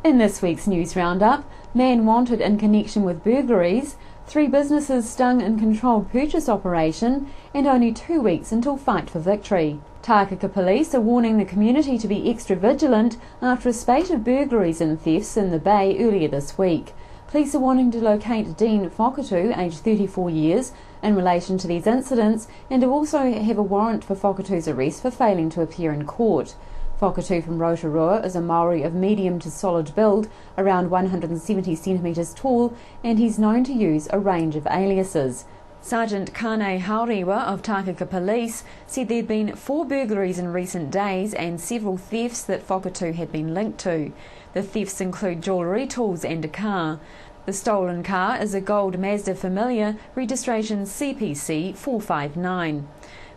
In this week's news roundup, man wanted in connection with burglaries, 3 businesses stung in controlled purchase operation, and only 2 weeks until fight for victory. Takaka police are warning the community to be extra vigilant after a spate of burglaries and thefts in the Bay earlier this week. Police are wanting to locate Dean Whakatu, aged 34 years, in relation to these incidents, and also have a warrant for Whakatu's arrest for failing to appear in court. Whakatu from Rotorua is a Maori of medium to solid build, around 170 centimetres tall, and he's known to use a range of aliases. Sergeant Kane Haurewa of Takaka Police said there'd been 4 burglaries in recent days and several thefts that Whakatu had been linked to. The thefts include jewellery, tools and a car. The stolen car is a gold Mazda Familiar, registration CPC 459.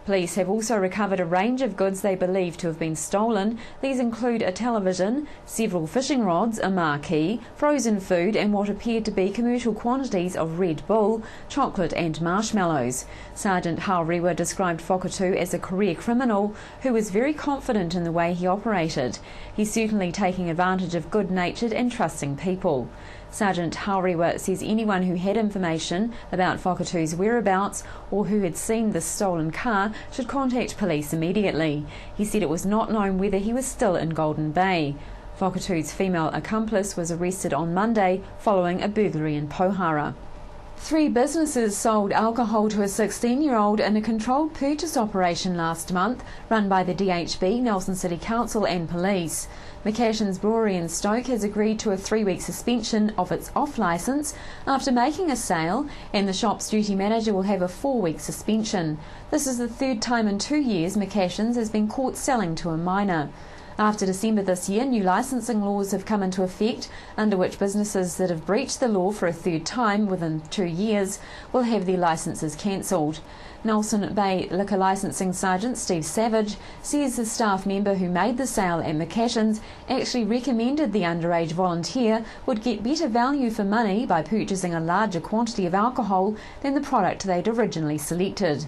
Police have also recovered a range of goods they believe to have been stolen. These include a television, several fishing rods, a marquee, frozen food and what appeared to be commercial quantities of Red Bull, chocolate and marshmallows. Sergeant Haurewa described Whakatu as a career criminal who was very confident in the way he operated. He's certainly taking advantage of good-natured and trusting people. Sergeant Haurewa says anyone who had information about Whakatu's whereabouts or who had seen the stolen car should contact police immediately. He said it was not known whether he was still in Golden Bay. Whakatu's female accomplice was arrested on Monday following a burglary in Pohara. 3 businesses sold alcohol to a 16-year-old in a controlled purchase operation last month run by the DHB, Nelson City Council and police. McCashin's Brewery in Stoke has agreed to a 3-week suspension of its off-licence after making a sale, and the shop's duty manager will have a 4-week suspension. This is the 3rd time in 2 years McCashin's has been caught selling to a minor. After December this year, new licensing laws have come into effect, under which businesses that have breached the law for a 3rd time within 2 years will have their licences cancelled. Nelson Bay Liquor Licensing Sergeant Steve Savage says the staff member who made the sale at McCashin's actually recommended the underage volunteer would get better value for money by purchasing a larger quantity of alcohol than the product they'd originally selected.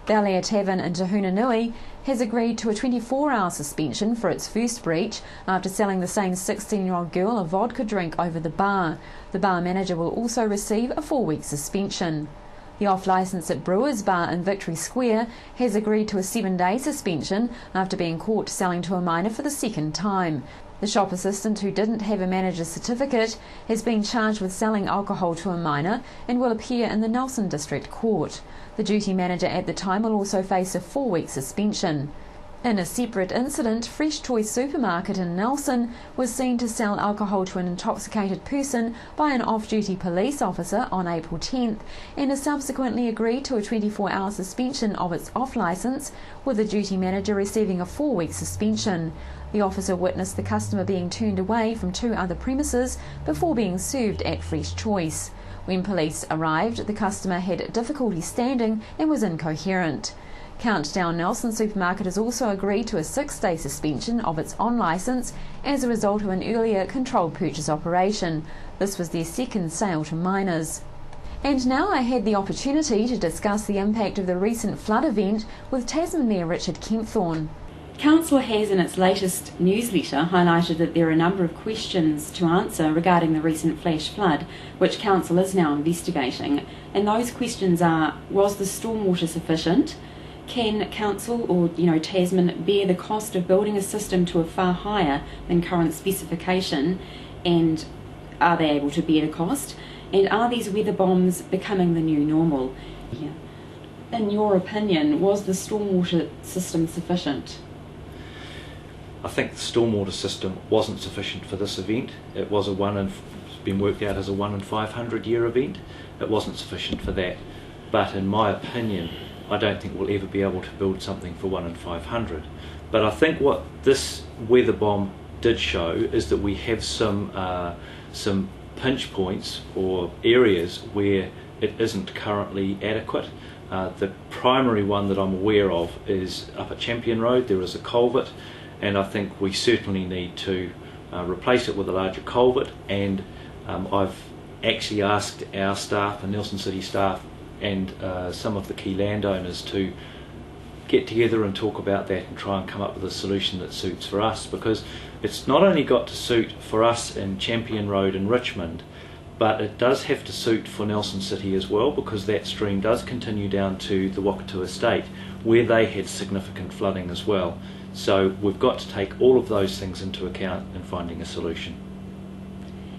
Bel-Air Tavern in Tahunanui has agreed to a 24-hour suspension for its first breach after selling the same 16-year-old girl a vodka drink over the bar. The bar manager will also receive a 4-week suspension. The off-licence at Brewers Bar in Victory Square has agreed to a 7-day suspension after being caught selling to a minor for the 2nd time. The shop assistant, who didn't have a manager's certificate, has been charged with selling alcohol to a minor and will appear in the Nelson District Court. The duty manager at the time will also face a 4-week suspension. In a separate incident, Fresh Choice Supermarket in Nelson was seen to sell alcohol to an intoxicated person by an off-duty police officer on April 10th and has subsequently agreed to a 24-hour suspension of its off-licence, with the duty manager receiving a 4-week suspension. The officer witnessed the customer being turned away from 2 other premises before being served at Fresh Choice. When police arrived, the customer had difficulty standing and was incoherent. Countdown Nelson Supermarket has also agreed to a 6-day suspension of its on-licence as a result of an earlier controlled purchase operation. This was their 2nd sale to minors. And now I had the opportunity to discuss the impact of the recent flood event with Tasman Mayor Richard Kempthorne. Council has in its latest newsletter highlighted that there are a number of questions to answer regarding the recent flash flood, which Council is now investigating. And those questions are: was the stormwater sufficient? Can Council or Tasman bear the cost of building a system to a far higher than current specification, and are they able to bear the cost? And are these weather bombs becoming the new normal? In your opinion, was the stormwater system sufficient? I think the stormwater system wasn't sufficient for this event. It was it's been worked out as a 1 in 500 year event. It wasn't sufficient for that. But in my opinion, I don't think we'll ever be able to build something for 1 in 500. But I think what this weather bomb did show is that we have some pinch points or areas where it isn't currently adequate. The primary one that I'm aware of is up at Champion Road. There is a culvert, and I think we certainly need to replace it with a larger culvert, and I've actually asked our staff, the Nelson City staff, and some of the key landowners to get together and talk about that and try and come up with a solution that suits for us, because it's not only got to suit for us in Champion Road in Richmond, but it does have to suit for Nelson City as well, because that stream does continue down to the Wakatu Estate where they had significant flooding as well. So we've got to take all of those things into account in finding a solution.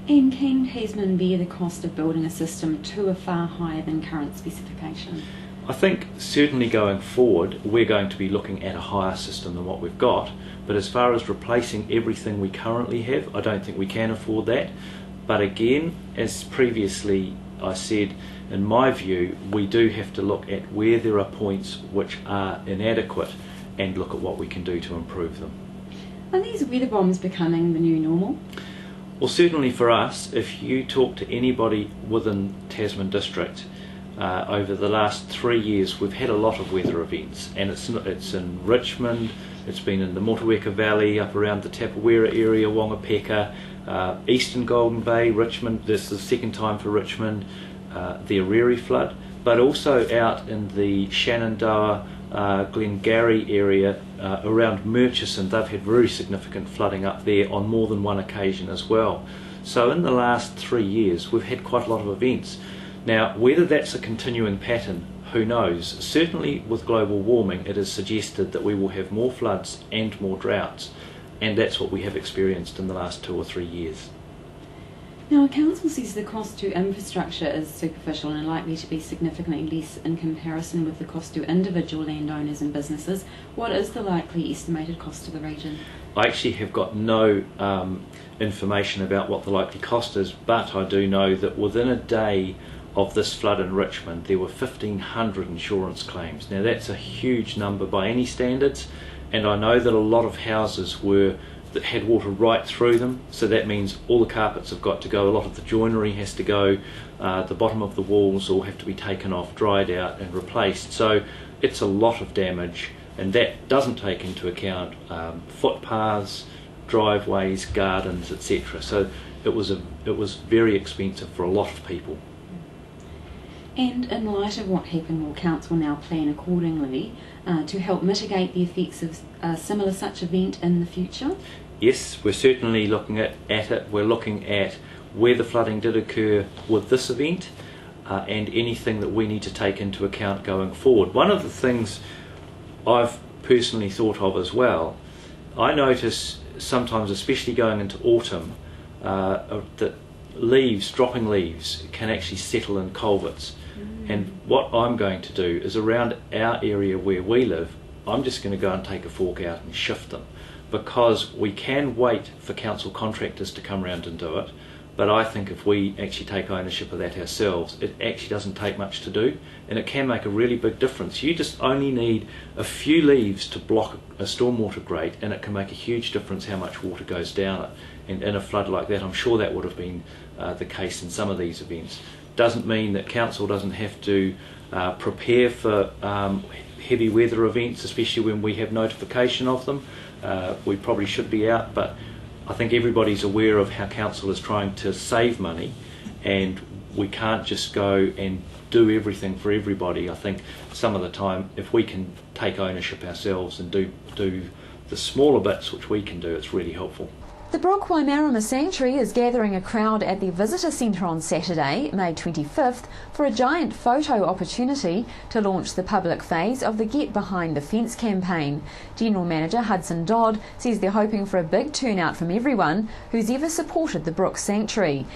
And can Tasman bear the cost of building a system to a far higher than current specification? I think certainly going forward we're going to be looking at a higher system than what we've got, but as far as replacing everything we currently have, I don't think we can afford that. But again, as previously I said, in my view, we do have to look at where there are points which are inadequate and look at what we can do to improve them. Are these weather bombs becoming the new normal? Well, certainly for us, if you talk to anybody within Tasman District, over the last 3 years we've had a lot of weather events, and it's in Richmond, it's been in the Motueka Valley, up around the Tapawera area, Wangapeka, Eastern Golden Bay, Richmond. This is the second time for Richmond, the Ariri flood, but also out in the Shenandoah, Glengarry area around Murchison. They've had very significant flooding up there on more than one occasion as well. So in the last 3 years we've had quite a lot of events. Now, whether that's a continuing pattern, who knows? Certainly with global warming it is suggested that we will have more floods and more droughts, and that's what we have experienced in the last 2 or 3 years. Now, Council says the cost to infrastructure is superficial and likely to be significantly less in comparison with the cost to individual landowners and businesses. What is the likely estimated cost to the region? I actually have got no information about what the likely cost is, but I do know that within a day of this flood in Richmond there were 1,500 insurance claims. Now that's a huge number by any standards, and I know that a lot of houses that had water right through them, so that means all the carpets have got to go, a lot of the joinery has to go, the bottom of the walls all have to be taken off, dried out and replaced. So it's a lot of damage, and that doesn't take into account footpaths, driveways, gardens, etc. So it was very expensive for a lot of people. And in light of what happened, will Council now plan accordingly to help mitigate the effects of a similar such event in the future? Yes, we're certainly looking at it. We're looking at where the flooding did occur with this event and anything that we need to take into account going forward. One of the things I've personally thought of as well, I notice sometimes, especially going into autumn, that dropping leaves can actually settle in culverts. And what I'm going to do is, around our area where we live, I'm just going to go and take a fork out and shift them, because we can wait for council contractors to come around and do it, but I think if we actually take ownership of that ourselves, it actually doesn't take much to do, and it can make a really big difference. You just only need a few leaves to block a stormwater grate, and it can make a huge difference how much water goes down it. And in a flood like that, I'm sure that would have been the case in some of these events. Doesn't mean that council doesn't have to prepare for heavy weather events, especially when we have notification of them. We probably should be out, but I think everybody's aware of how council is trying to save money, and we can't just go and do everything for everybody. I think some of the time, if we can take ownership ourselves and do the smaller bits which we can do, it's really helpful. The Brook Waimarama Sanctuary is gathering a crowd at the Visitor Centre on Saturday, May 25th, for a giant photo opportunity to launch the public phase of the Get Behind the Fence campaign. General Manager Hudson Dodd says they're hoping for a big turnout from everyone who's ever supported the Brook Sanctuary.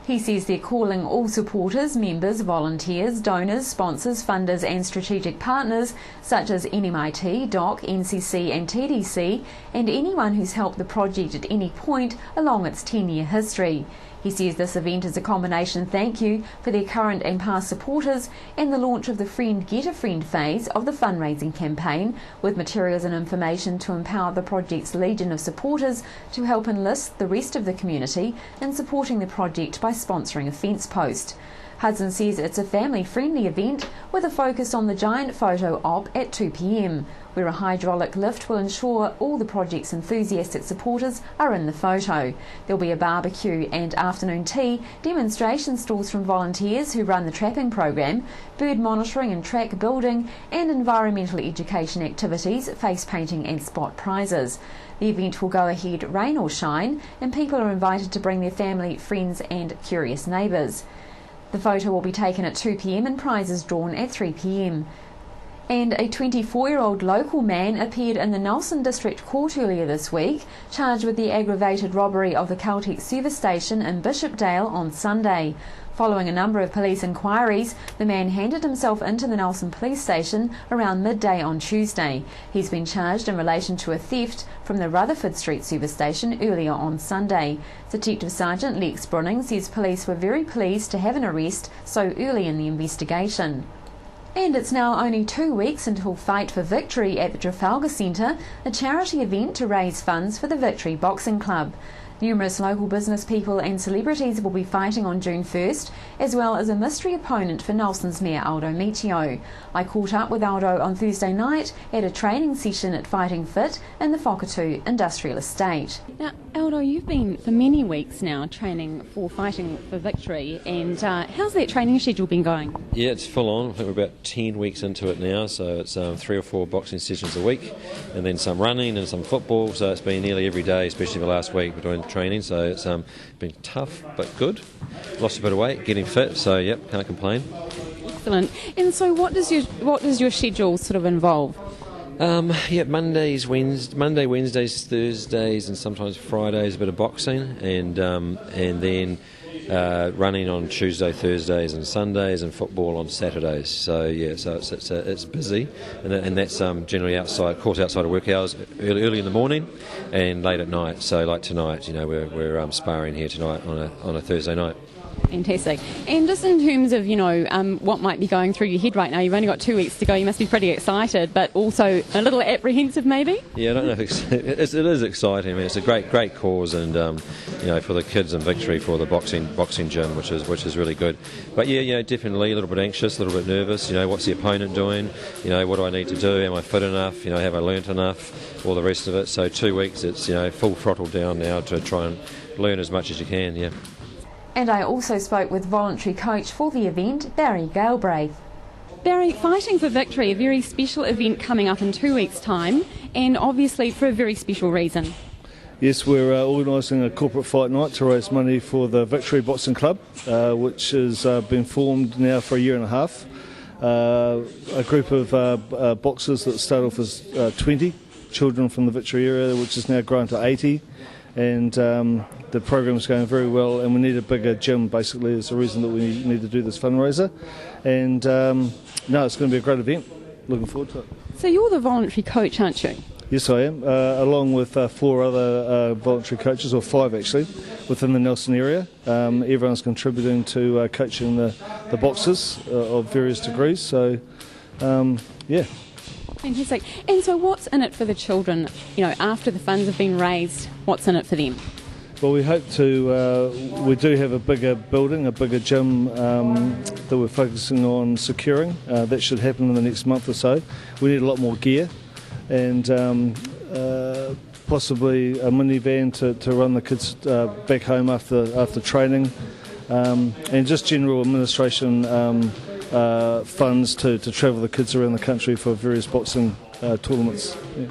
He says they're calling all supporters, members, volunteers, donors, sponsors, funders and strategic partners such as NMIT, DOC, NCC and TDC, and anyone who's helped the project at any point along its 10-year history. He says this event is a combination thank you for their current and past supporters and the launch of the Friend Get a Friend phase of the fundraising campaign, with materials and information to empower the project's legion of supporters to help enlist the rest of the community in supporting the project by sponsoring a fence post. Hudson says it's a family-friendly event with a focus on the giant photo op at 2 p.m, where a hydraulic lift will ensure all the project's enthusiastic supporters are in the photo. There'll be a barbecue and afternoon tea, demonstration stalls from volunteers who run the trapping program, bird monitoring and track building, and environmental education activities, face painting and spot prizes. The event will go ahead rain or shine, and people are invited to bring their family, friends and curious neighbours. The photo will be taken at 2 p.m. and prizes drawn at 3 p.m. And a 24-year-old local man appeared in the Nelson District Court earlier this week, charged with the aggravated robbery of the Caltex service station in Bishopdale on Sunday. Following a number of police inquiries, the man handed himself into the Nelson police station around midday on Tuesday. He's been charged in relation to a theft from the Rutherford Street service station earlier on Sunday. Detective Sergeant Lex Brunning says police were very pleased to have an arrest so early in the investigation. And it's now only 2 weeks until Fight for Victory at the Trafalgar Centre, a charity event to raise funds for the Victory Boxing Club. Numerous local business people and celebrities will be fighting on June 1st, as well as a mystery opponent for Nelson's Mayor Aldo Miccio. I caught up with Aldo on Thursday night at a training session at Fighting Fit in the Whakatu Industrial Estate. Now, Aldo, you've been for many weeks now training for Fighting for Victory, and how's that training schedule been going? Yeah, it's full on. I think we're about 10 weeks into it now, so it's 3 or 4 boxing sessions a week, and then some running and some football, so it's been nearly every day, especially the last week we're doing training, so it's been tough but good. Lost a bit of weight, getting fit, so yep, can't complain. Excellent. And so what does your schedule sort of involve? Monday, Wednesdays, Thursdays, and sometimes Fridays a bit of boxing, and then running on Tuesday, Thursdays, and Sundays, and football on Saturdays. So yeah, so it's busy, and that's generally outside of work hours, early in the morning, and late at night. So like tonight, we're sparring here tonight on a Thursday night. Fantastic. And just in terms of, what might be going through your head right now, you've only got 2 weeks to go, you must be pretty excited, but also a little apprehensive maybe? Yeah, I don't know if it is exciting. I mean, it's a great cause, and, for the kids in Victory, for the boxing gym, which is really good. But yeah, definitely a little bit anxious, a little bit nervous, what's the opponent doing, what do I need to do, am I fit enough, have I learnt enough, all the rest of it. So 2 weeks, it's, full throttle down now to try and learn as much as you can, yeah. And I also spoke with voluntary coach for the event, Barry Galbraith. Barry, Fighting for Victory, a very special event coming up in 2 weeks' time, and obviously for a very special reason. Yes, we're organising a corporate fight night to raise money for the Victory Boxing Club, which has been formed now for a year and a half. A group of boxers that start off as 20 children from the Victory area, which has now grown to 80. And the program's going very well, and we need a bigger gym, basically, is the reason that we need to do this fundraiser. And it's going to be a great event. Looking forward to it. So you're the voluntary coach, aren't you? Yes, I am, along with 4 other voluntary coaches, or 5 actually, within the Nelson area. Everyone's contributing to coaching the boxers of various degrees, so yeah. Fantastic. And so what's in it for the children, after the funds have been raised, what's in it for them? Well, we hope we do have a bigger building, a bigger gym that we're focusing on securing. That should happen in the next month or so. We need a lot more gear, and possibly a minivan to run the kids back home after training, and just general administration funds to travel the kids around the country for various boxing tournaments. Yeah.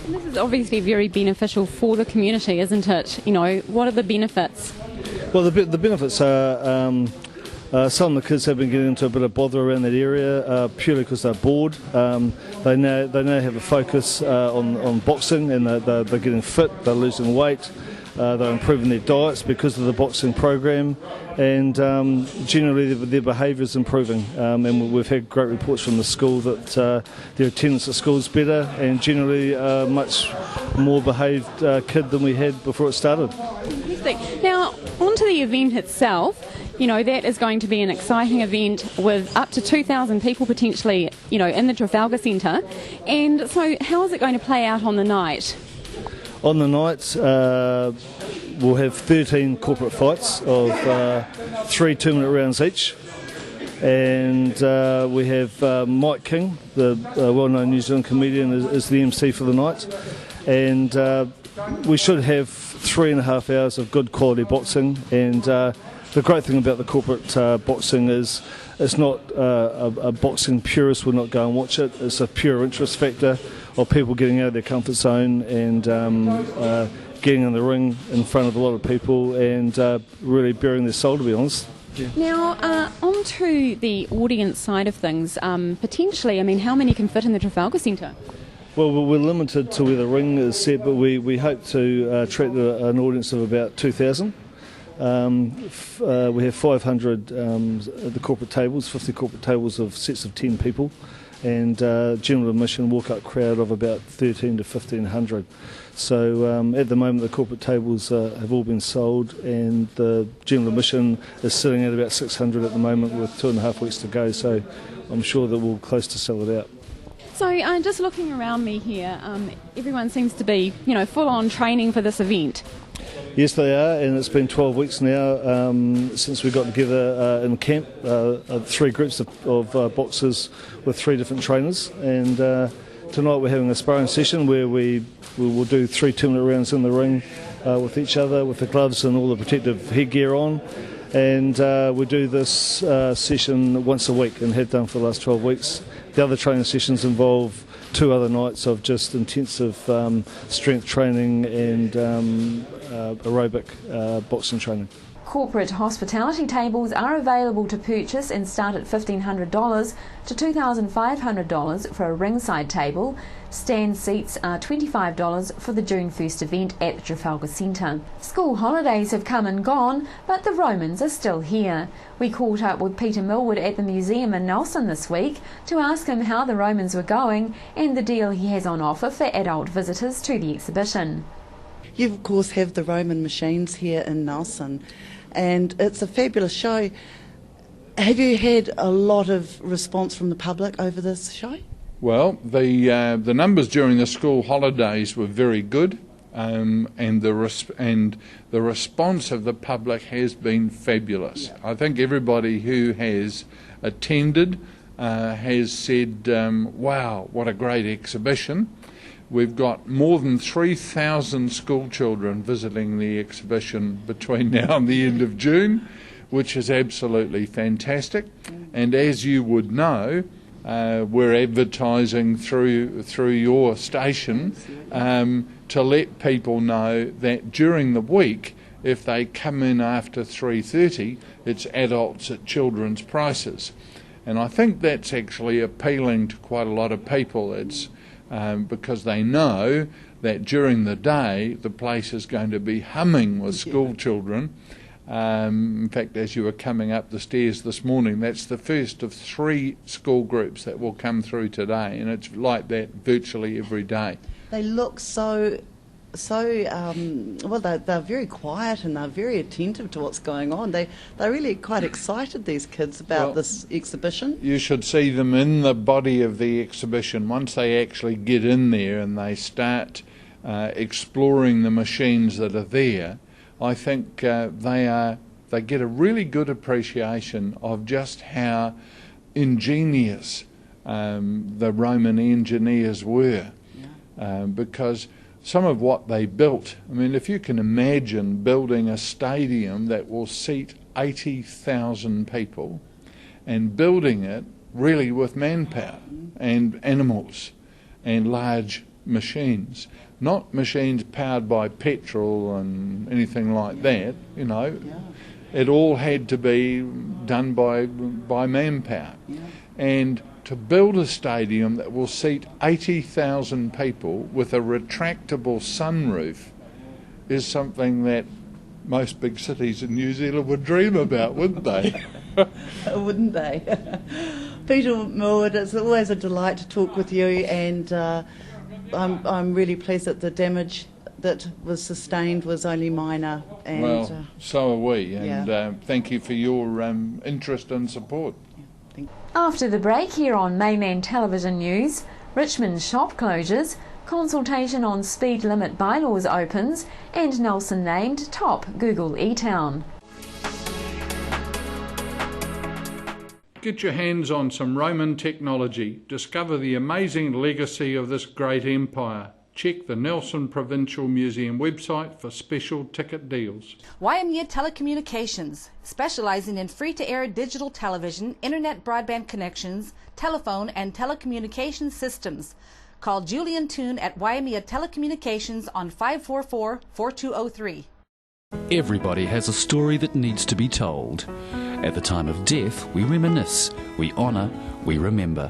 And this is obviously very beneficial for the community, isn't it? What are the benefits? Well, the benefits are some of the kids have been getting into a bit of bother around that area purely because they're bored. They now have a focus on boxing, and they're getting fit, they're losing weight. They're improving their diets because of the boxing program, and generally their behaviour is improving. And we've had great reports from the school that their attendance at school is better, and generally a much more behaved kid than we had before it started. Fantastic. Now, onto the event itself. That is going to be an exciting event with up to 2,000 people potentially, in the Trafalgar Centre. And so how is it going to play out on the night? On the night, we'll have 13 corporate fights of 3 2-minute rounds each. and we have Mike King, the well-known New Zealand comedian, is the MC for the night, and we should have 3.5 hours of good quality boxing. And the great thing about the corporate boxing is it's not a boxing purist would not go and watch it. It's a pure interest factor of people getting out of their comfort zone and getting in the ring in front of a lot of people and really bearing their soul, to be honest. Yeah. Now, on to the audience side of things, potentially, I mean, how many can fit in the Trafalgar Centre? Well, we're limited to where the ring is set, but we hope to attract an audience of about 2,000. We have 500 at the corporate tables, 50 corporate tables of sets of 10 people, and general admission walk-up crowd of about 1,300 to 1,500. So at the moment the corporate tables have all been sold, and the general admission is sitting at about 600 at the moment with 2.5 weeks to go, so I'm sure that we'll close to sell it out. So just looking around me here, everyone seems to be, full-on training for this event. Yes, they are, and it's been 12 weeks now since we got together in camp, 3 groups of boxers with 3 different trainers, and tonight we're having a sparring session where we will do 3 2-minute rounds in the ring with each other with the gloves and all the protective headgear on, and we do this session once a week and have done for the last 12 weeks. The other training sessions involve 2 other nights of just intensive strength training and aerobic boxing training. Corporate hospitality tables are available to purchase and start at $1,500 to $2,500 for a ringside table. Stand seats are $25 for the June 1st event at the Trafalgar Centre. School holidays have come and gone, but the Romans are still here. We caught up with Peter Millwood at the museum in Nelson this week to ask him how the Romans were going and the deal he has on offer for adult visitors to the exhibition. You of course have the Roman machines here in Nelson, and it's a fabulous show. Have you had a lot of response from the public over this show? Well, the numbers during the school holidays were very good, and the response of the public has been fabulous. Yeah. I think everybody who has attended has said, wow, what a great exhibition. We've got more than 3,000 school children visiting the exhibition between now and the end of June, which is absolutely fantastic. And as you would know, we're advertising through your station to let people know that during the week, if they come in after 3:30, it's adults at children's prices. And I think that's actually appealing to quite a lot of people. It's because they know that during the day the place is going to be humming with school children. In fact, as you were coming up the stairs this morning, that's the first of 3 school groups that will come through today, and it's like that virtually every day. They look so well, they're very quiet and they're very attentive to what's going on. They're really quite excited, these kids, about this exhibition. You should see them in the body of the exhibition. Once they actually get in there and they start exploring the machines that are there, I think they get a really good appreciation of just how ingenious the Roman engineers were, because some of what they built, I mean, if you can imagine building a stadium that will seat 80,000 people and building it really with manpower and animals and large machines, not machines powered by petrol and anything like that, It all had to be done by manpower. And to build a stadium that will seat 80,000 people with a retractable sunroof is something that most big cities in New Zealand would dream about, wouldn't they? Wouldn't they? Peter Millwood, it's always a delight to talk with you, and I'm really pleased that the damage that was sustained was only minor. And, well, so are we, and thank you for your interest and support. After the break here on Mainland Television News, Richmond shop closures, consultation on speed limit bylaws opens, and Nelson named top Google e-town. Get your hands on some Roman technology. Discover the amazing legacy of this great empire. Check the Nelson Provincial Museum website for special ticket deals. Waimea Telecommunications, specialising in free-to-air digital television, internet broadband connections, telephone and telecommunications systems. Call Julian Toon at Waimea Telecommunications on 544-4203. Everybody has a story that needs to be told. At the time of death, we reminisce, we honour, we remember.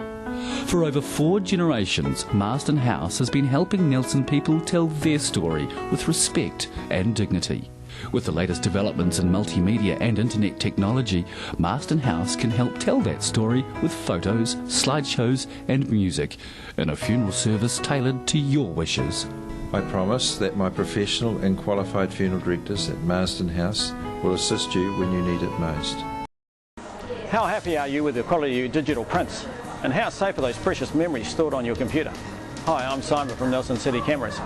For over 4 generations, Marsden House has been helping Nelson people tell their story with respect and dignity. With the latest developments in multimedia and internet technology, Marsden House can help tell that story with photos, slideshows and music in a funeral service tailored to your wishes. I promise that my professional and qualified funeral directors at Marsden House will assist you when you need it most. How happy are you with the quality of your digital prints? And how safe are those precious memories stored on your computer? Hi, I'm Simon from Nelson City Cameras.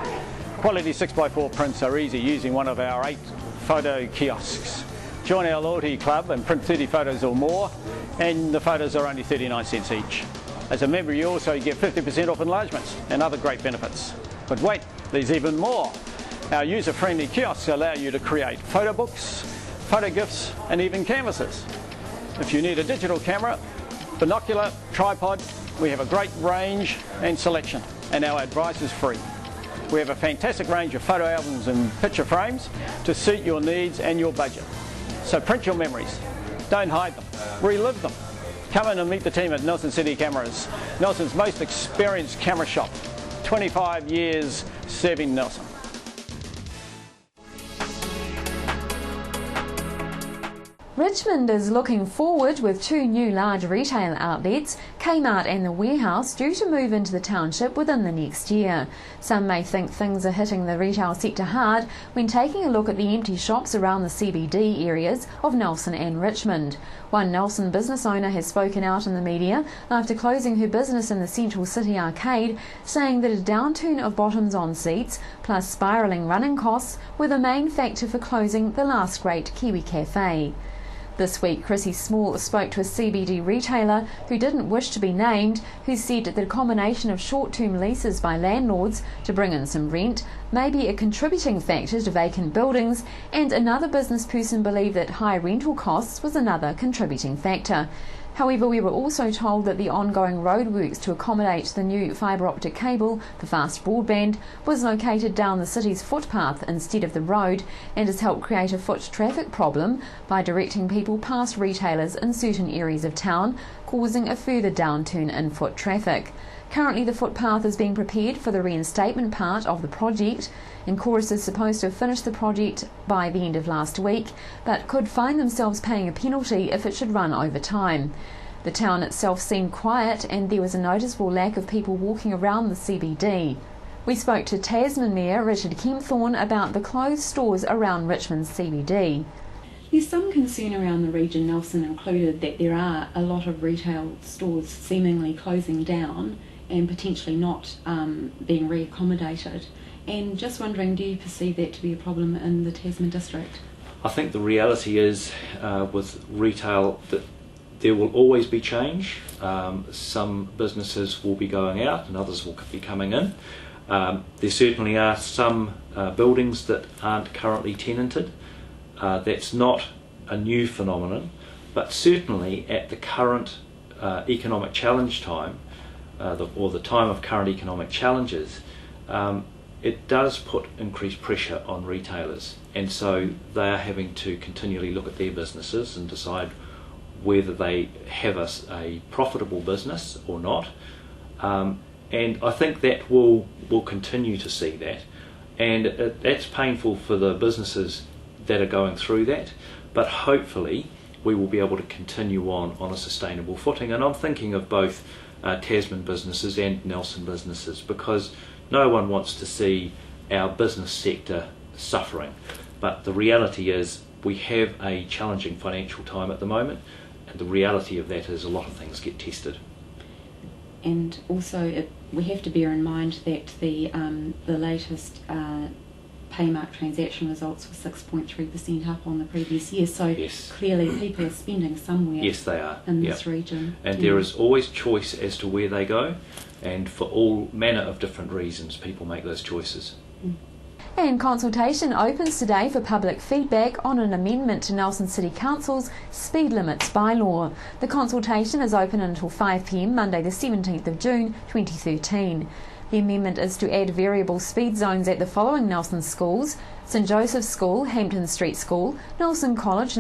Quality 6x4 prints are easy using one of our 8 photo kiosks. Join our loyalty club and print 30 photos or more, and the photos are only 39 cents each. As a member, you also get 50% off enlargements and other great benefits. But wait, there's even more. Our user-friendly kiosks allow you to create photo books, photo gifts and even canvases. If you need a digital camera, binocular, tripod, we have a great range and selection, and our advice is free. We have a fantastic range of photo albums and picture frames to suit your needs and your budget. So print your memories, don't hide them, relive them. Come in and meet the team at Nelson City Cameras, Nelson's most experienced camera shop. 25 years serving Nelson. Richmond is looking forward with 2 new large retail outlets, Kmart and the Warehouse, due to move into the township within the next year. Some may think things are hitting the retail sector hard when taking a look at the empty shops around the CBD areas of Nelson and Richmond. One Nelson business owner has spoken out in the media after closing her business in the Central City Arcade, saying that a downturn of bottoms on seats plus spiralling running costs were the main factor for closing the last great Kiwi cafe. This week, Chrissy Small spoke to a CBD retailer who didn't wish to be named, who said that the combination of short-term leases by landlords to bring in some rent may be a contributing factor to vacant buildings, and another business person believed that high rental costs was another contributing factor. However, we were also told that the ongoing roadworks to accommodate the new fibre optic cable for fast broadband was located down the city's footpath instead of the road, and has helped create a foot traffic problem by directing people past retailers in certain areas of town, causing a further downturn in foot traffic. Currently, the footpath is being prepared for the reinstatement part of the project, and Chorus is supposed to have finished the project by the end of last week, but could find themselves paying a penalty if it should run over time. The town itself seemed quiet, and there was a noticeable lack of people walking around the CBD. We spoke to Tasman Mayor Richard Kempthorne about the closed stores around Richmond's CBD. There's some concern around the region, Nelson included, that there are a lot of retail stores seemingly closing down and potentially not being reaccommodated. And just wondering, do you perceive that to be a problem in the Tasman district? I think the reality is with retail that there will always be change. Some businesses will be going out and others will be coming in. There certainly are some buildings that aren't currently tenanted. That's not a new phenomenon, but certainly at the current economic challenge time, or the time of current economic challenges, it does put increased pressure on retailers, and so they are having to continually look at their businesses and decide whether they have a profitable business or not. And I think that we'll continue to see that, and that's painful for the businesses that are going through that, but hopefully we will be able to continue on a sustainable footing. And I'm thinking of both Tasman businesses and Nelson businesses, because no one wants to see our business sector suffering, but the reality is we have a challenging financial time at the moment, and the reality of that is a lot of things get tested. And also we have to bear in mind that the latest Paymark transaction results were 6.3% up on the previous year. So Yes. clearly people are spending somewhere Yes, they are. in Yep. this region. And there is always choice as to where they go, and for all manner of different reasons people make those choices. And consultation opens today for public feedback on an amendment to Nelson City Council's speed limits bylaw. The consultation is open until 5 p.m. Monday the 17th of June 2013. The amendment is to add variable speed zones at the following Nelson schools: St Joseph's School, Hampton Street School, Nelson College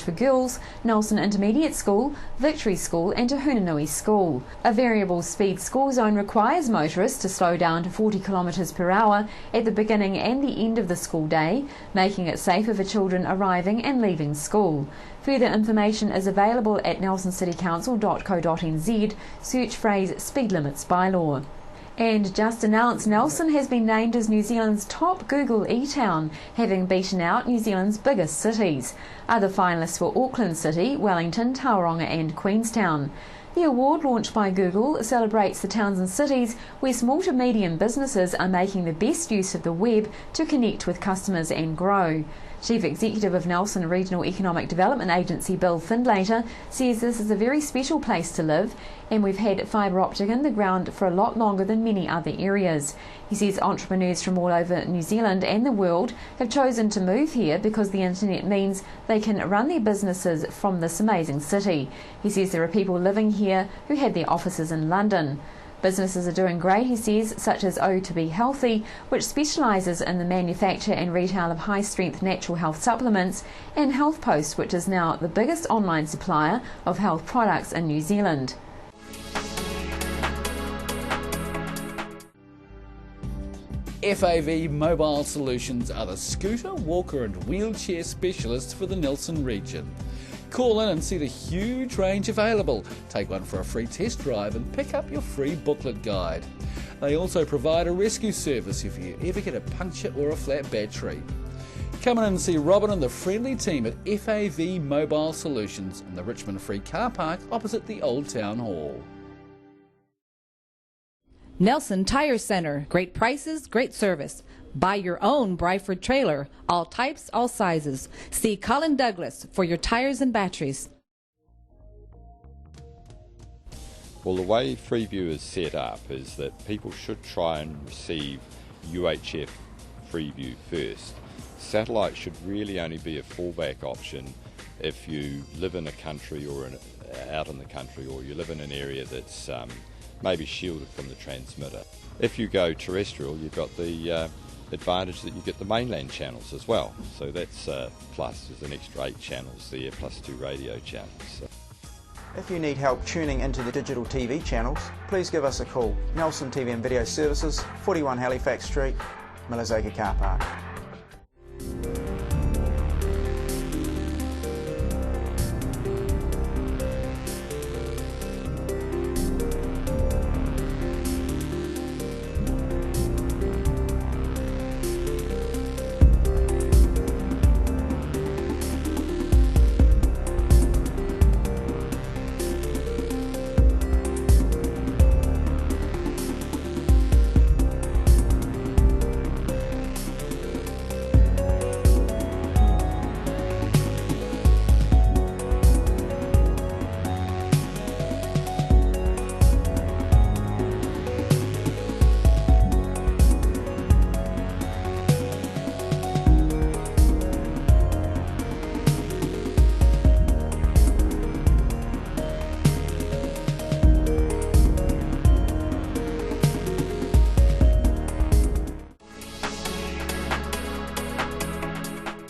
for Girls, Nelson Intermediate School, Victory School and Tahunanui School. A variable speed school zone requires motorists to slow down to 40 km per hour at the beginning and the end of the school day, making it safer for children arriving and leaving school. Further information is available at nelsoncitycouncil.co.nz. Search phrase speed limits bylaw. And just announced, Nelson has been named as New Zealand's top Google e-town, having beaten out New Zealand's biggest cities. Other finalists were Auckland City, Wellington, Tauranga and Queenstown. The award, launched by Google, celebrates the towns and cities where small to medium businesses are making the best use of the web to connect with customers and grow. Chief Executive of Nelson Regional Economic Development Agency Bill Findlater says this is a very special place to live, and we've had fibre optic in the ground for a lot longer than many other areas. He says entrepreneurs from all over New Zealand and the world have chosen to move here because the internet means they can run their businesses from this amazing city. He says there are people living here who had their offices in London. Businesses are doing great, he says, such as O2B Healthy, which specialises in the manufacture and retail of high-strength natural health supplements, and Health Post, which is now the biggest online supplier of health products in New Zealand. FAV Mobile Solutions are the scooter, walker and wheelchair specialists for the Nelson region. Call in and see the huge range available. Take one for a free test drive and pick up your free booklet guide. They also provide a rescue service if you ever get a puncture or a flat battery. Come in and see Robin and the friendly team at FAV Mobile Solutions in the Richmond Free Car Park opposite the Old Town Hall. Nelson Tire Center. Great prices, great service. Buy your own Bryford trailer. All types, all sizes. See Colin Douglas for your tires and batteries. Well, the way Freeview is set up is that people should try and receive UHF Freeview first. Satellite should really only be a fallback option if you live in a country or out in the country, or you live in an area that's maybe shielded from the transmitter. If you go terrestrial, you've got the advantage that you get the mainland channels as well. So that's plus, there's an extra 8 channels there, plus 2 radio channels. So. If you need help tuning into the digital TV channels, please give us a call. Nelson TV and Video Services, 41 Halifax Street, Millers Acre Car Park.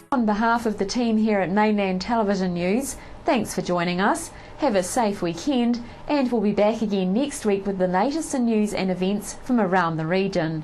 On behalf of the team here at Mainland Television News, thanks for joining us. Have a safe weekend, and we'll be back again next week with the latest in news and events from around the region.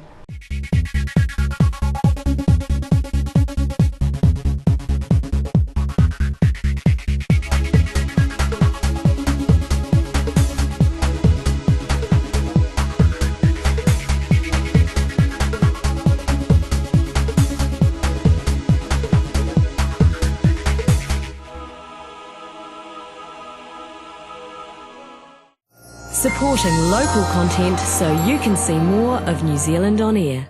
Supporting local content so you can see more of New Zealand on air.